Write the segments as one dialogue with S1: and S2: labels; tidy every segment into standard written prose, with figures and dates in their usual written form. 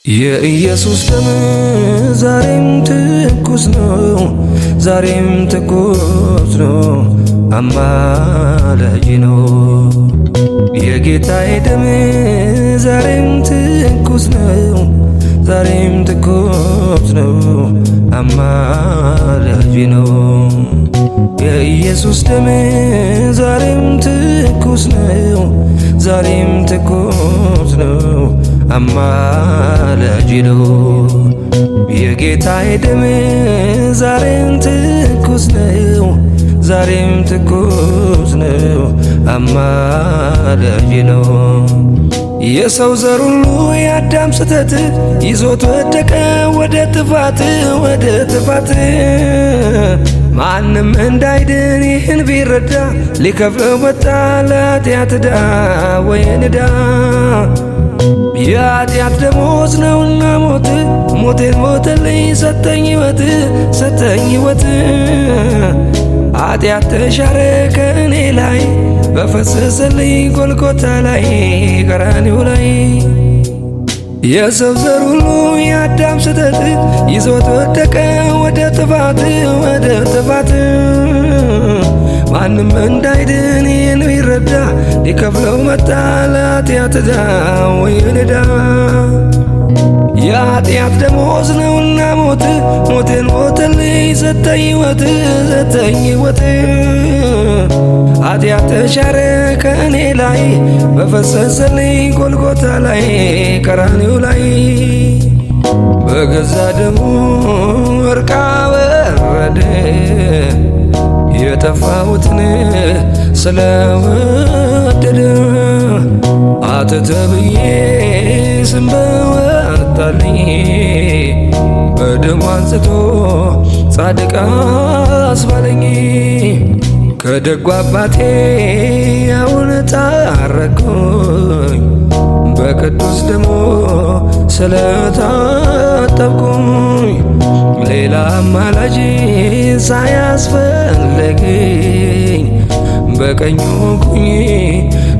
S1: የኢየሱስ ደም ዛሬም ትኩስ ነው፣ ዛሬም ትኩስ ነው፣ አማላጅ ነው። የጌታዬ ደም ዛሬም ትኩስ ነው፣ ዛሬም ትኩስ ነው፣ አማላጅ ነው። የኢየሱስ ደም ዛሬም ትኩስ ነው፣ ዛሬም ትኩስ ነው፣ አማላጅ ነው። የጌታዬ ደም ዛሬም ትኩስ ነው፣ ዛሬም ትኩስ ነው፣ አማላጅ ነው። የሰው ዘር ሁሉ የአዳም ስህተት ይዞት ወደቀ ወደ ጥፋት፣ ወደ ጥፋት። ማንም እንዳይድን ይህን ቢረዳ ሊከፍለው ወጣ ለኃጢአት ዕዳ ወይን ዕዳ። የኃጢአት ደሞዝ ነውና ሞት፣ ሞቴን ሞተልኝ ሰጠኝ ሕይወት፣ ሰጠኝ ሕይወት። ኃጢአት ተሻረ ከእኔ ላይ በፈሰሰልኝ ጎልጎታ ላይ ቀራንዮ ላይ። የሰው ዘር ሁሉ የአዳም ስህተት ይዞት ወደቀ ወደ ጥፋት፣ ወደ ጥፋት። ማንም እንዳይድን ይህን ቢረዳ ሊከፍለው መጣ ለኃጢአት ዕዳ ወይን ዕዳ። የኃጢአት ደሞዝ ነውና ሞት፣ ሞቴን ሞተልኝ ሰጠኝ ሕይወት፣ ሰጠኝ ሕይወት። ኃጢአት ተሻረ ከእኔ ላይ በፈሰሰልኝ ጎልጎታ ላይ ቀራንዮ ላይ። በገዛ ደሙ እርቃ ወረደ የጠፋሁትን ስለወደደ። አትተ ብዬ ስም በወጣልኝ በደሙ አንጽቶ ጻድቅ አስባለኝ። ከደጉ አባቴ አሁን ታረቅኩኝ በቅዱስ ደሙ ስለታጠብኩኝ። ሌላ አማላጅ ሳያስፈልገኝ በቀኙ ቁኝ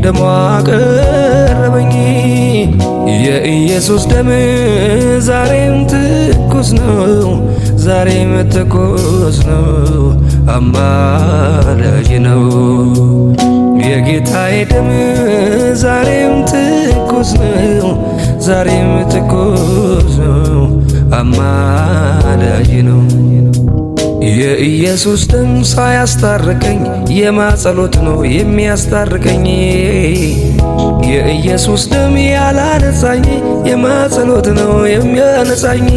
S1: ደሙ አቀረበኝ። የኢየሱስ ደም ዛሬም ትኩስ ነው፣ ዛሬም ትኩስ ነው፣ አማላጅ ነው። የጌታዬ ደም ዛሬም ትኩስ ነው፣ ዛሬም ትኩስ ነው፣ አማላጅ ነው። የኢየሱስ ደም ሳያስታርቀኝ የማጸሎት ነው የሚያስታርቀኝ። የኢየሱስ ደም ያላነጻኝ የማጸሎት ነው የሚያነጻኝ።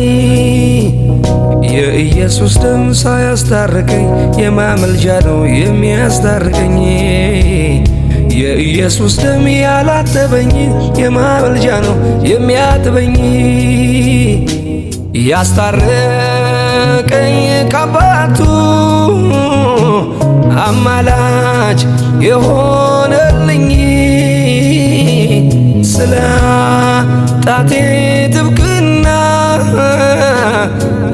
S1: የኢየሱስ ደም ሳያስታርቀኝ የማመልጃ ነው የሚያስታርቀኝ። የኢየሱስ ደም ያላጠበኝ የማመልጃ ነው የሚያጥበኝ። ያስታረቀኝ ከአባቱ አማላጅ የሆነልኝ ስለ ጣቴ ጥብቅና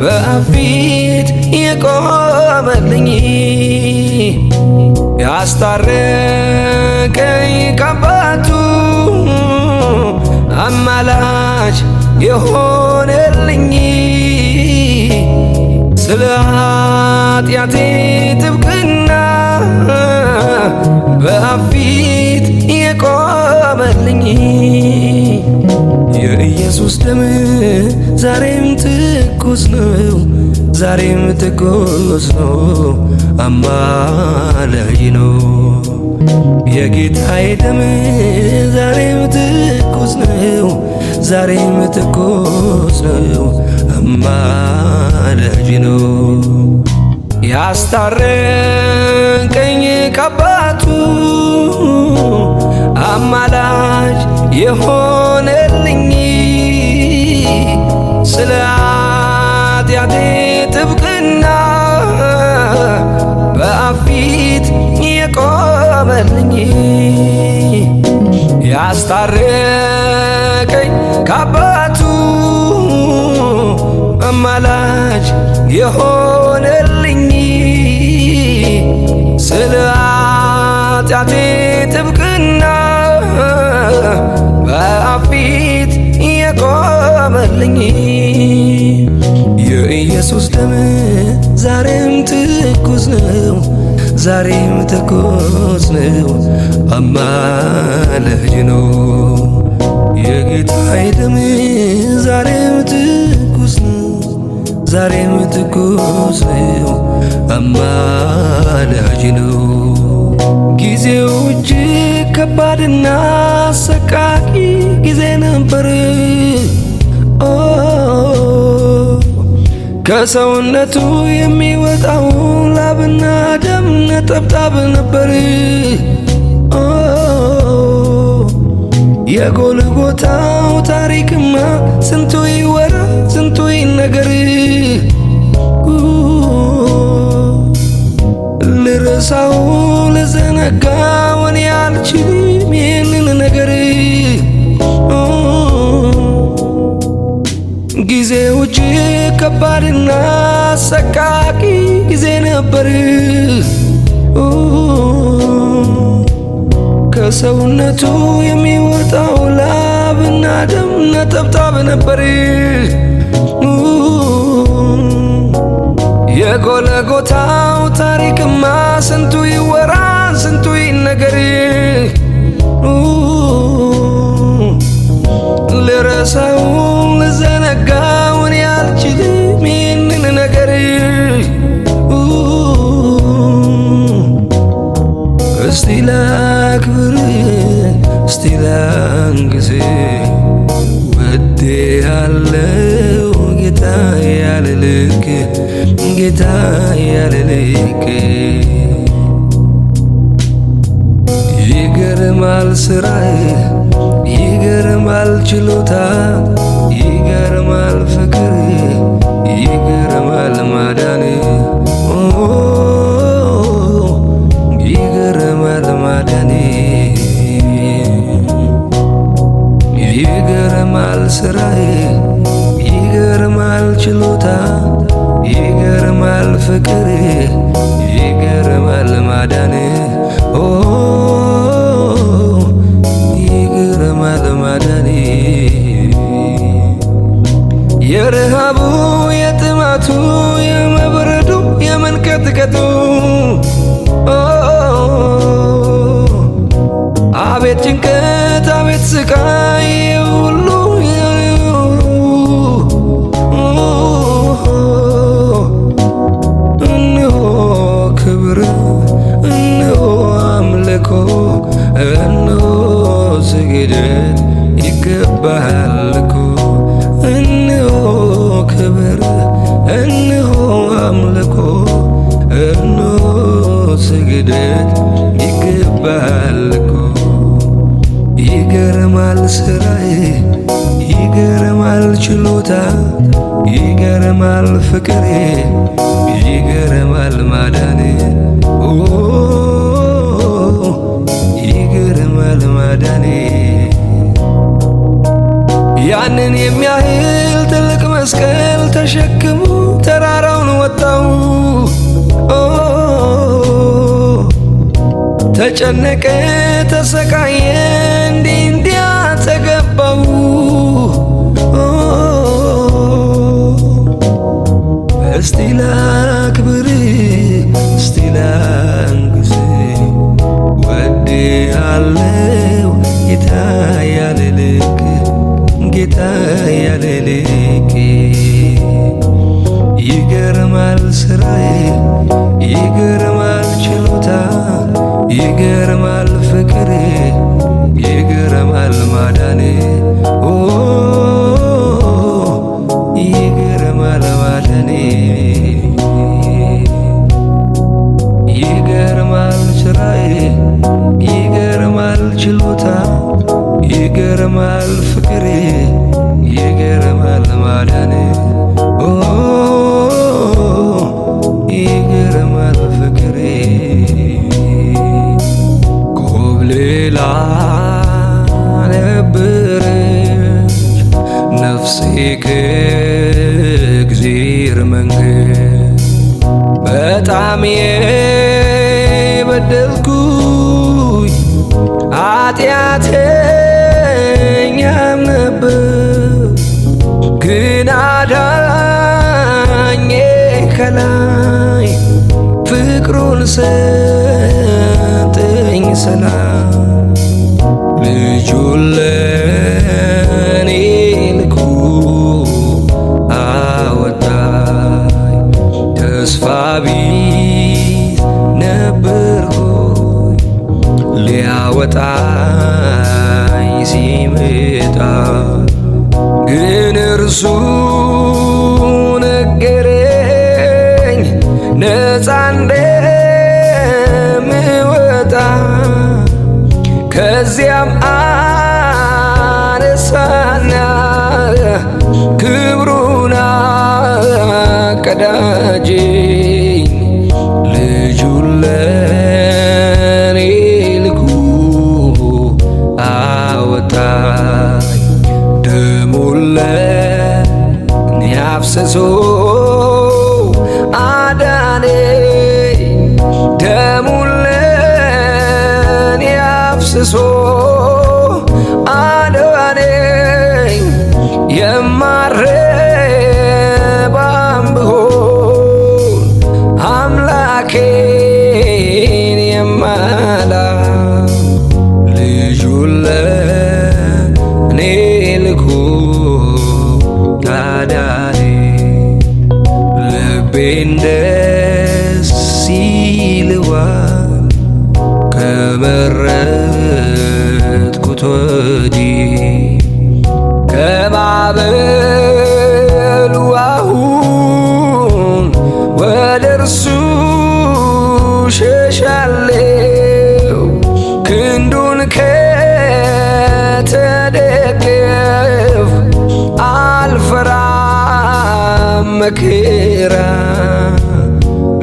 S1: በአብ ፊት የቆመልኝ። ያስታረቀኝ ከአባቱ አማላጅ የሆነልኝ ስለ ኃጢአቴ ጥብቅና በአብ ፊት የቆመልኝ። የኢየሱስ ደም ዛሬም ትኩስ ነው፣ ዛሬም ትኩስ ነው፣ አማላጅ ነው። የጌታዬ ደም ዛሬም ትኩስ ነው፣ ዛሬም ትኩስ ነው፣ አማላጅ ነው። ያስታረቀኝ ከአባቱ አማላጅ የሆነልኝ ስለ ኃጢአቴ ጥብቅና በአብ ፊት የቆመልኝ። ያስታረቀኝ ከአባቱ አማላጅ የሆነልኝ ስለ ኃጢአቴ ጥብቅና በአብ ፊት የቆመልኝ ቆመልኝ። የኢየሱስ ደም ዛሬም ትኩስ ነው፣ ዛሬም ትኩስ ነው፣ አማላጅ ነው። የጌታዬ ደም ዛሬም ትኩስ ነው፣ ዛሬም ትኩስ ነው፣ አማላጅ ነው። ጊዜው እጅግ ከባድና አሰቃቂ ጊዜ ነበር። ከሰውነቱ የሚወጣው ላብና ደም ነጠብጣብ ነበር። የጎልጎታው ታሪክማ ስንቱ ይወራ ስንቱ ይነገር። ልረሳው ልዘነጋው እኔ አልችልም ይህንን ነገር። ጊዜው እጅግ ከባድና አሰቃቂ ጊዜ ነበር። ከሰውነቱ የሚወጣው ላብና ደም ነጠብጣብ ነበር። የጎልጎታው ታሪክማ ስንቱ ይወራ ስንቱ ይነገር። ልረሳው ልዘነጋው እኔ አልችልም ይህንን ነገር። እስቲ ላክብር እስቲ ላንግስ ወዴ ያለው ጌታ ያለ ልክ ጌታ ያለ ልክ። ይገርማል ስራህ ይገርማል ችሎታ ይገርማል ፍቅር ይገርማል ማዳን ይገርማል ማዳን። ይገርማል ስራህ ይገርማል ችሎታ ይገርማል ፍቅር ይገርማል ማዳን ይገርማል ማዳን። የረሃቡ የጥማቱ የመብረዱ የመንቀጥቀጡ አቤት ጭንቀት አቤት ስቃይ ሁሉ እነሆ ክብር እነሆ አምልኮ እነሆ ስግደት ይገባሃል እኮ። እነሆ ክብር እነሆ አምልኮ እነሆ ስግደት ይገባሃል እኮ። ይገርማል ስራዬ ይገርማል ችሎታ ይገርማል ፍቅሬ ይገርማል ማዳኔ ይገርማል ማዳኔ። ያንን የሚያህል ትልቅ መስቀል ተሸክሞ ተራራውን ወጣው። ተጨነቀ ተሰቃየ እንዲህ እንዲያ ተገባው። እስቲ ላክብር እስቲ ላንግስ ወዴ ያለው ጌታ ያለ ልክ ጌታ ያለ ልክ። ይገርማል ስራዬ ይገርማል ችሎታ ይገርማል ፍቅሬ ይገርማል ማዳኔ ይገርማል ማዳኔ። ይገርማል ስራዬ ይገርማል ችሎታ ይገርማል ፍቅሬ ይገርማል ማዳኔ ይገርማል ፍቅሬ። ኮብልላ ነበረች ነፍሴ ከእግዚአብሔር መንገድ በጣም የበደልኩኝ ኃጢአተኛም ነበር። ግን አዳኜ ከላይ ፍቅሩን ሰጠኝ ሰላም። ልጁን ለኔ ልኮ አወጣኝ። ተስፋ ቢስ ነበርኩኝ ሊያወጣኝ ሲመጣ ግን እርሱ ነገረኝ ነፃ እንደምወጣ። ከዚያም አነሳና ክብሩን አቀዳጀኝ። ልጁን ለኔ ልኮ አወጣኝ። ደሙን ለኔ አፍስሶ አዳነኝ። ደሙን ለኔ አፍስሶ አዳነኝ። የማረባም ብሆን አምላኬን የማላም ልጁን ለኔ ልኮ አዳነኝ። ልቤን ደስ ይለዋል ከመረጥኩት ወዲህ። ከማዕበሉ አሁን ወደ እርሱ ሸሻለሁ። ክንዱን ከተደገፍ አልፈራም መከራ።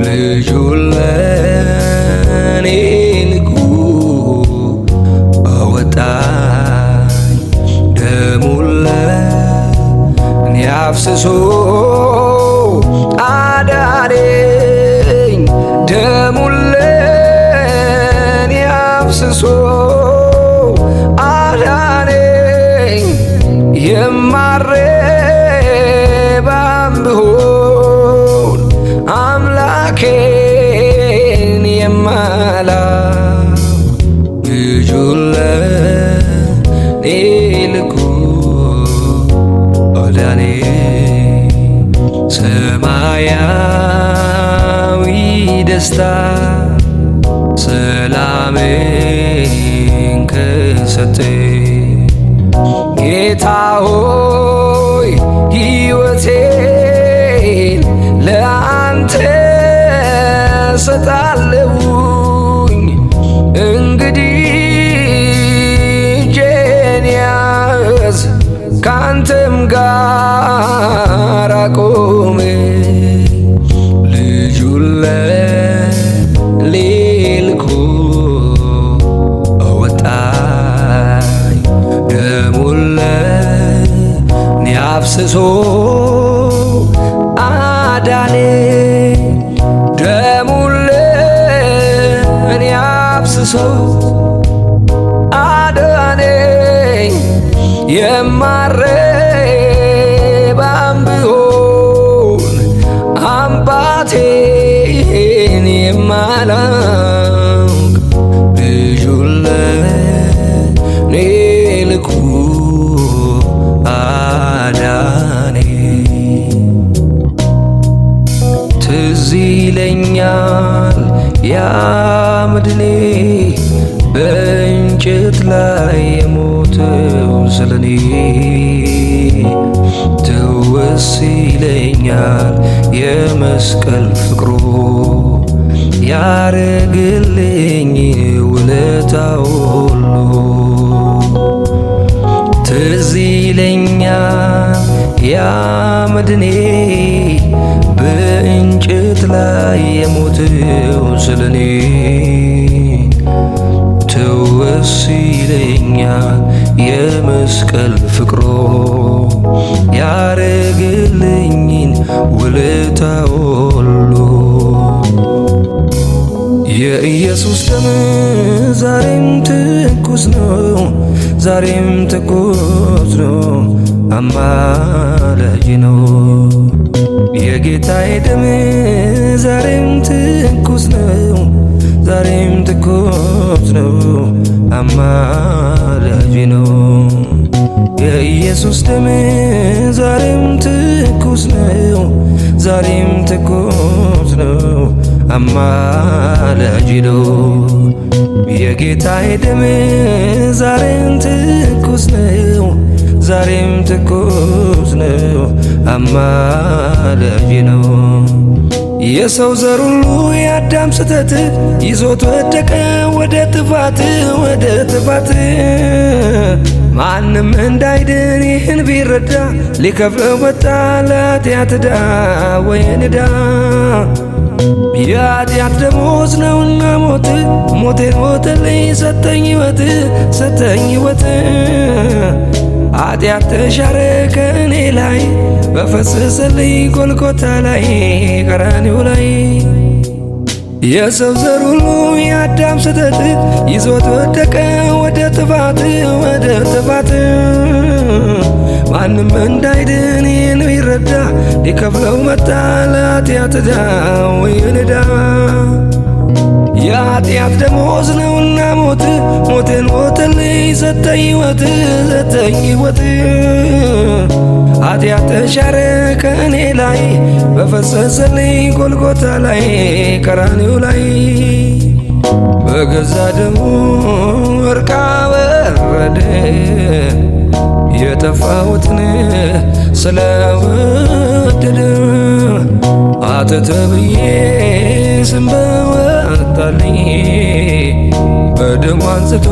S1: ልጁን ለኔ ልኮ አወጣኝ። ደሙን ለኔ አፍስሶ አዳነኝ። ደሙን ለኔ አፍስሶ አዳነኝ። የማረባም ብሆን አምላኬን የማላም ልጁን ለኔ ልኮ አዳነኝ። ሰማያዊ ደስታ ሰላሜን ከሰጠኝ ጌታ ሆይ ሕይወቴን ለአንተ ሰጣለሁኝ። እንግዲህ እጄን ያዝ ካንተም ጋር አቆመኝ። ልጁን ለኔ ልኮ አወጣኝ። ደሙን ለኔ አፍስሶ አዳነኝ። ደሙን ለኔ አፍስሶ አዳነኝ። የማረባም ብሆን አባቴን የማላውቅ ልጁን ለኔ ልኮ አዳነኝ። ትዝ ይለኛል ያ መድኔ በእንጨት ላይ የሞተው ስለኔ። ትውስ ይለኛል የመስቀል ፍቅሩ ያረግልኝ ውለታው ሁሉ። ትዝ ይለኛል ያ መድኔ በእንጨት ላይ የሞተው ስለኔ። ትውስ ይለኛል የመስቀል ፍቅሮ ያረግልኝን ውለታው ሁሉ። የኢየሱስ ደም ዛሬም ትኩስ ነው፣ ዛሬም ትኩስ ነው አማላጅ ነው። የጌታዬ ደም ዛሬም ትኩስ ነው ዛሬም ትኩስ ነው አማላጅ ነው። የኢየሱስ ደም ዛሬም ትኩስ ነው ዛሬም ትኩስ ነው አማላጅ ነው። የጌታዬ ደም ዛሬም ትኩስ ነው ዛሬም ትኩስ ነው አማላጅ ነው። የሰው ዘር ሁሉ የአዳም ስህተት ይዞት ወደቀ ወደ ጥፋት ወደ ጥፋት። ማንም እንዳይድን ይህን ቢረዳ ሊከፍለው ወጣ ለኃጢአት ዕዳ ወይን ዕዳ። የኃጢአት ደሞዝ ነውና ሞት ሞቴን ሞተልኝ ሰጠኝ ሕይወት ሰጠኝ ሕይወት። ኃጢአት ተሻረ ከእኔ ላይ በፈሰሰልኝ ጎልጎታ ላይ ቀራንዮ ላይ። የሰው ዘር ሁሉ የአዳም ስህተት ይዞት ወደቀ ወደ ጥፋት ወደ ጥፋት። ማንም እንዳይድን ይህን ቢረዳ ሊከፍለው መጣ ለኃጢአት ዕዳ ወይን ዕዳ። የኃጢአት ደሞዝ ነውና ሞት ሞቴን ሞተልኝ ሰጠኝ ሕይወት ሰጠኝ ሕይወት። ኃጢአት ተሻረ ከእኔ ላይ በፈሰሰልኝ ጎልጎታ ላይ ቀራንዮ ላይ። በገዛ ደሙ እርቃ ወረደ የጠፋሁትን ስለወደደ። አተተ ብዬ ስም በወጣልኝ በደሙ አንጽቶ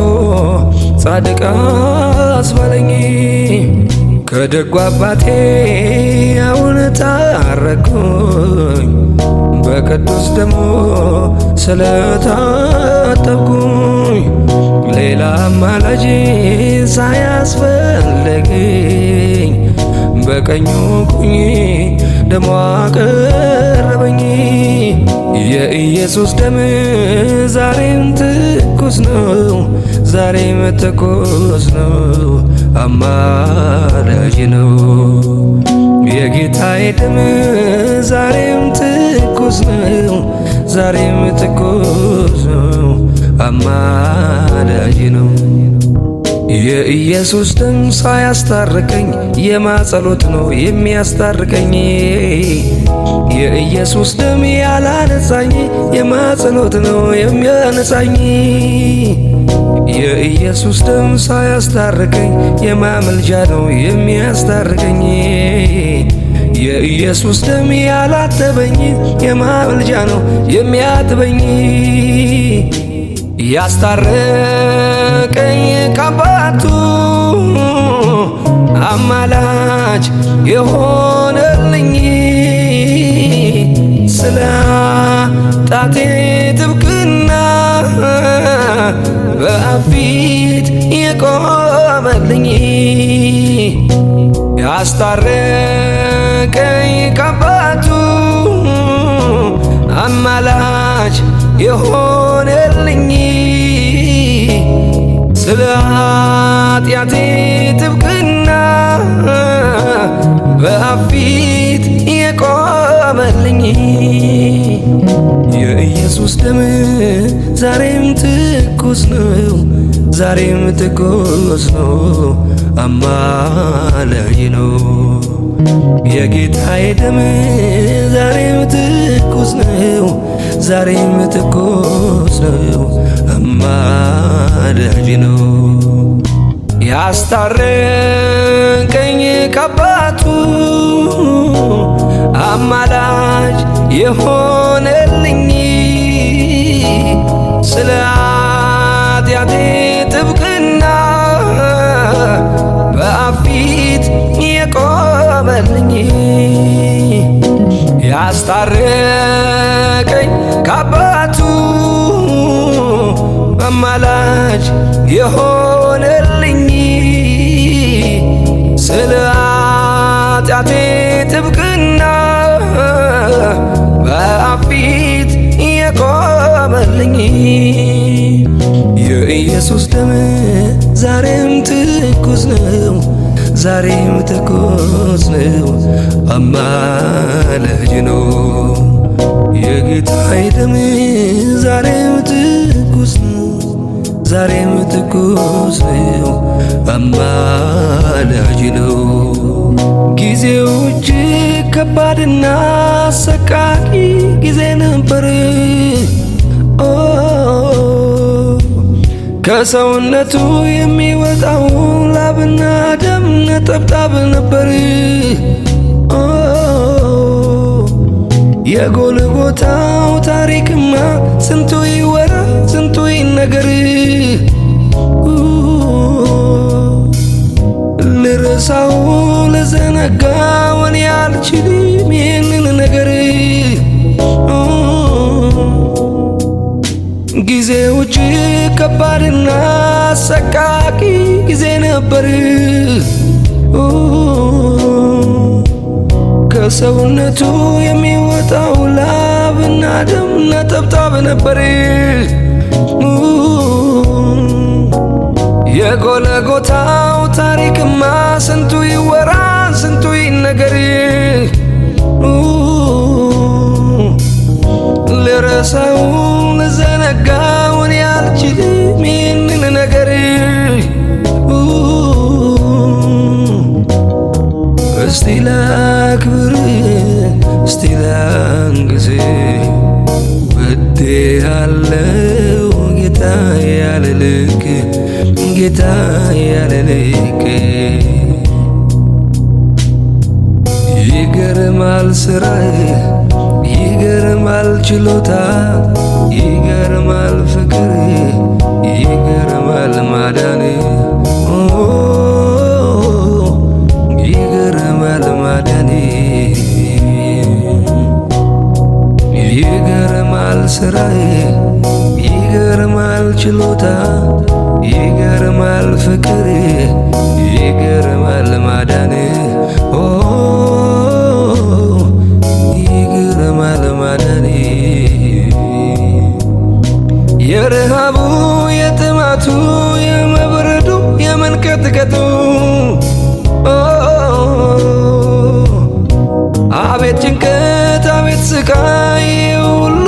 S1: ጻድቅ አስባለኝ። ከደጉ አባቴ አሁን ታረቅኩኝ በቅዱስ ደሙ ስለታጠብኩኝ። ሌላ አማላጅ ሳያስፈልገኝ በቀኙ ቁኝ ደሙ አቀረበኝ። የኢየሱስ ደም ዛሬም ትኩስ ነው ዛሬም ትኩስ ነው አማላጅ ነው። የጌታዬ ደም ዛሬም ትኩስ ነው ዛሬም ትኩስ ነው አማላጅ ነው። የኢየሱስ ደም ሳያስታርቀኝ የማጸሎት ነው የሚያስታርቀኝ። የኢየሱስ ደም ያላነጻኝ የማጸሎት ነው የሚያነጻኝ። የኢየሱስ ደም ሳያስታርቀኝ የማመልጃ ነው የሚያስታርቀኝ። የኢየሱስ ደም ያላጠበኝ የማመልጃ ነው የሚያጥበኝ። ያስታረቀኝ ከአባቱ አማላጅ የሆነልኝ ስለ ጣቴ ጥብቅና በአብ ፊት የቆመልኝ። ያስታረቀኝ ከአባቱ አማላጅ የሆነልኝ ስለ ኃጢአቴ ጥብቅና በአብ ፊት የቆመልኝ። የኢየሱስ ደም ዛሬም ትኩስ ነው ዛሬም ትኩስ ነው አማላጅ ነው። የጌታዬ ደም ዛሬም ትኩስ ነው ዛሬም ትኩስ ነው አማላጅ ነው። ያስታረቀኝ ከአባቱ አማላጅ የሆነልኝ ስለ ኃጢአቴ ጥብቅና በአብ ፊት የቆመልኝ። ያስታረቀኝ ከአባቱ አማላጅ የሆነልኝ ስለ ኃጢአቴ ጥብቅና በአብ ፊት የቆመልኝ። የኢየሱስ ደም ዛሬም ትኩስ ነው፣ ዛሬም ትኩስ ነው። አማላጅ ነው የጌታዬ ደም ዛሬም ትኩስ ነው፣ ዛሬም ትኩስ ነው። አማላጅ ነው። ጊዜው እጅግ ከባድና አሰቃቂ ጊዜ ነበር። ከሰውነቱ የሚወጣው ላብና ደም ነጠብጣብ ነበር። የጎልጎታው ታሪክማ ስንቱ ይወራ ስንቱ ይነገር። ልረሳው ልዘነጋው እኔ አልችልም ይህንን ነገር። ጊዜው እጅግ ከባድና አሰቃቂ ጊዜ ነበር። ከሰውነቱ የሚወጣው ላብና ደም ነጠብጣብ ነበር። የጎልጎታው ታሪክማ ስንቱ ይወራ ስንቱ ይነገር። ልረሳው ልዘነጋው እኔ አልችልም ይህንን ነገር። እስቲ ላክብር እስቲ ላንግስ ወድሃለው ጌታ ያለ ልክ ጌታ ያለ ልክ። ይገርማል ስራህ ይገርማል ችሎታ ይገርማል ፍቅር ይገርማል ማዳን ይገርማል ማዳን ይገርማል ስራህ ይገርማል ችሎታ ይገርማል ፍቅር ይገርማል ማዳን ይገርማል ማዳን። የረሃቡ የጥማቱ የመብረዱ የመንቀጥቀጡ አቤት ጭንቀት አቤት ስቃይ ሁሉ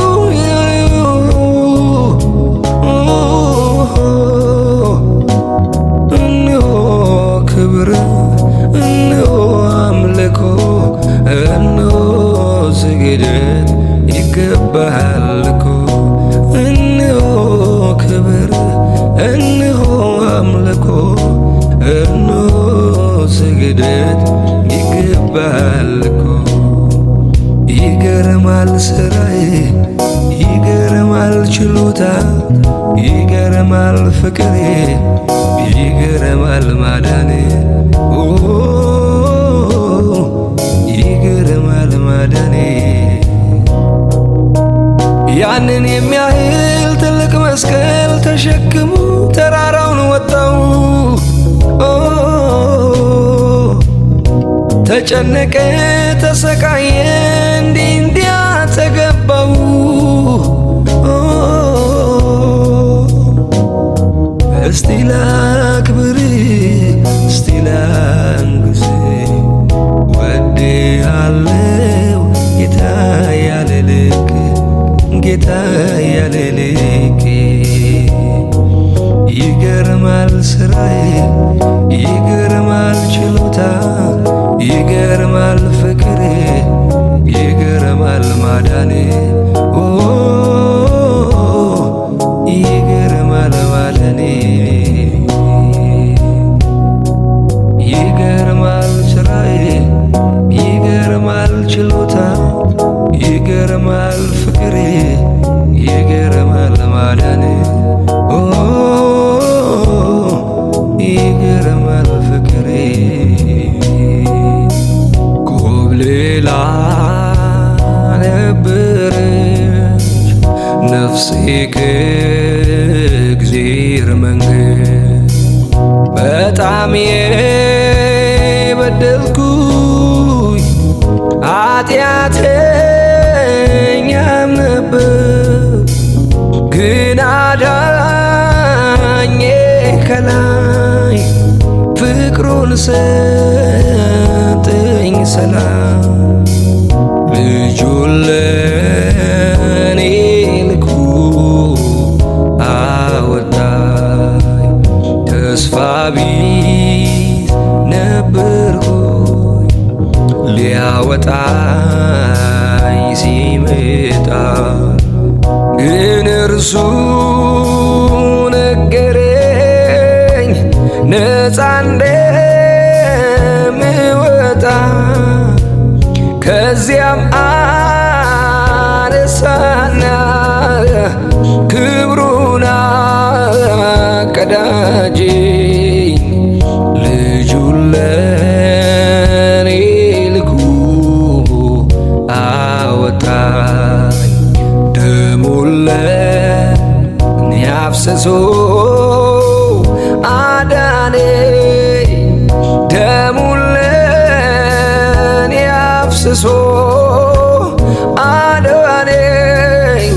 S1: እነሆ ክብር እነሆ አምልኮ እነሆ ስግደት ይገባሃል እኮ። እነሆ ክብር እነሆ አምልኮ እነሆ ስግደት ይገባሃል እኮ። ይገርማል ስራዬ ይገርማል ችሎታ ይገርማል ፍቅሬ ይገርማል ማዳኔ ይገርማል ማዳኔ። ያንን የሚያህል ትልቅ መስቀል ተሸክሙ ተራራውን ወጣው። ተጨነቀ ተሰቃየ እንዲህ እንዲያ ተገባው። እስቲ ላክብር እስቲ ላንግስ ወድሃለው ጌታ ያለ ልክ ጌታ ያለ ልክ። ይገርማል ስራዬ ይገርማል ችሎታ ይገርማል ፍቅሬ ይገርማል ማዳኔ ይገርማል ማዳኔ። ይገርማል ስራዬ ይገርማል ችሎታ ይገርማል ፍቅሬ ይገርማል ማዳኔ ይገርማል ፍቅሬ። ኮብልላ ነበረች ነፍሴ ከእግዚአብሔር መንገድ በጣም የበደልኩኝ ኃጢአተኛም ነበር ግን አዳኜ ከላይ ሰጠኝ ሰላም ልጁን ለኔ ልኮ አወጣኝ። ተስፋ ቢስ ነበርኩኝ ሊያወጣኝ ሲመጣ ግን እርሱ ነገረኝ ነፃ እንደምወጣ። ከዚያም አነሳና ክብሩን አቀዳጀኝ። ልጁን ለኔ ልኮ አወጣኝ። ደሙን ለኔ አፍስሶ አዳነኝ። ደሙን ለኔ አፍስሶ አዳነኝ።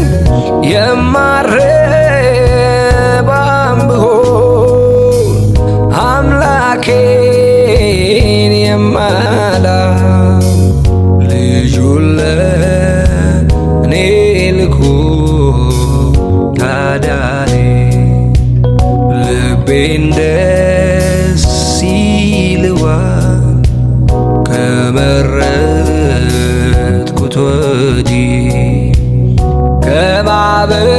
S1: የማረባም ብሆን አምላኬን የማላም ልጁን ለኔ ልኮ አዳነኝ። ልቤን ደስ ይለዋል ከመረጥኩት ወዲህ።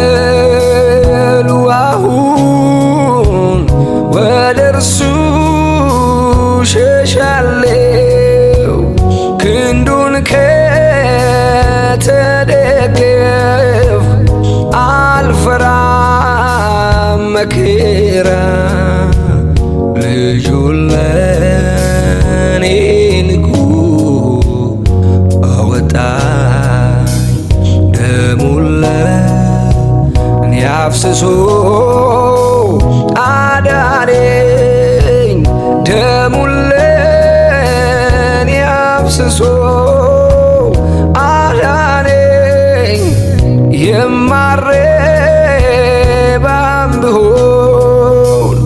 S1: ከማዕበሉ አሁን ወደ እርሱ ሸሻለሁ። ክንዱን ከተደገፍ አልፈራም መከራ። ልጁን ለኔ ልኮ አወጣኝ። ደሙን ለኔ አፍስሶ አዳነኝ። ደሙን ለኔ አፍስሶ አዳነኝ። የማረባም ብሆን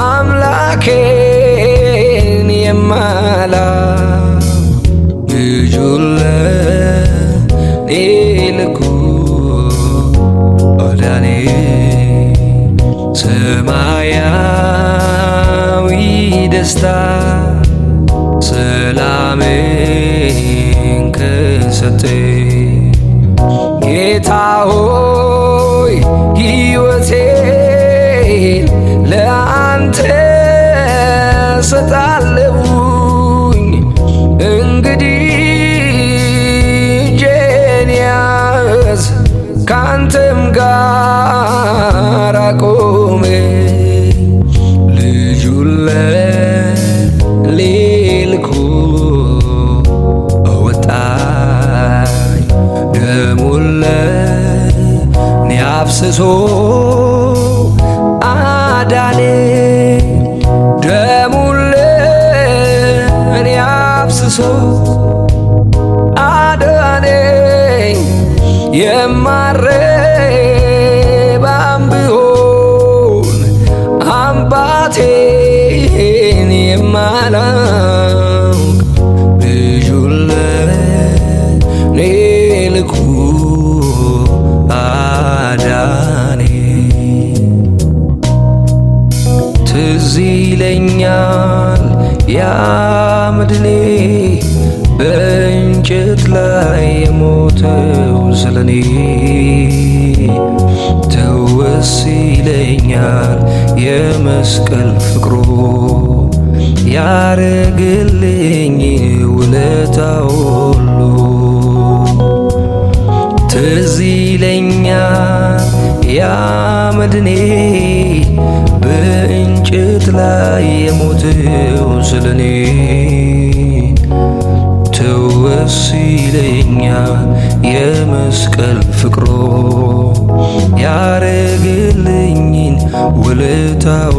S1: አምላኬን የማላም ልጁን ለኔ ልኮ አዳነኝ። ሰማያዊ ደስታ ሰላሜን ከሰጠኝ ጌታ ሆይ ሕይወቴን ለአንተ ሰጣለሁኝ። እንግዲህ እጄን ያዝ ካንተም ጋር አቆመኝ። ልጁን ለኔ ልኮ አወጣኝ። ደሙን ለኔ አፍስሶ አዳነኝ። ደሙን ለኔ አፍስሶ አዳነኝ። የማረባም ብሆን አባቴን የማላውቅ ልጁን ለኔ ልኮ አዳነኝ። ትዝ ይለኛል ያ መድኔ በእንጨት ላይ የሞተው ስለኔ። ትውስ ይለኛል የመስቀል ፍቅሩ ያረግልኝ ውለታው ሁሉ። ትዝ ይለኛል ያ መድኔ በእንጨት ላይ የሞተው ስለኔ። ትውስ ይለኛል የመስቀል ፍቅሩ ያረግልኝን ውለታው